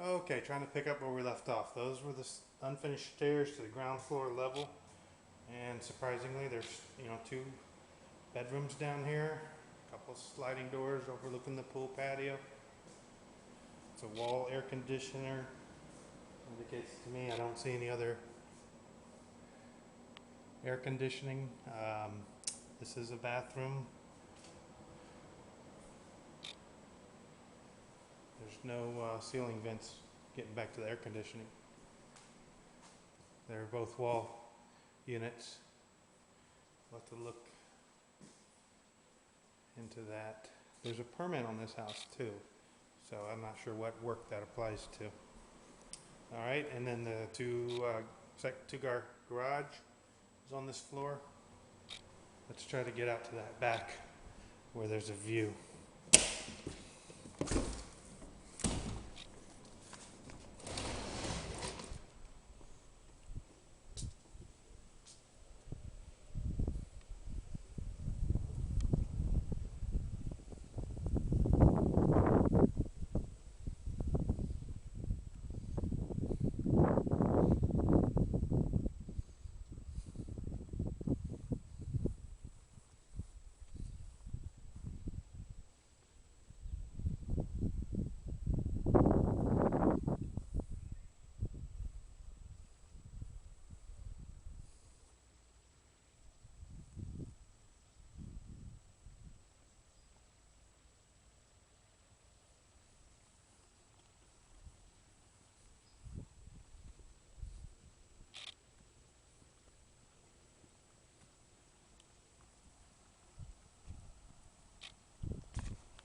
Okay, trying to pick up where we left off. Those were the unfinished stairs to the ground floor level. And surprisingly, there's, two bedrooms down here. A couple of sliding doors overlooking the pool patio. It's a wall air conditioner. Indicates to me I don't see any other air conditioning. This is a bathroom. There's no ceiling vents getting back to the air conditioning. They're both wall units. We'll have to look into that. There's a permit on this house too, so I'm not sure what work that applies to. All right, and then the two-car garage is on this floor. Let's try to get out to that back where there's a view.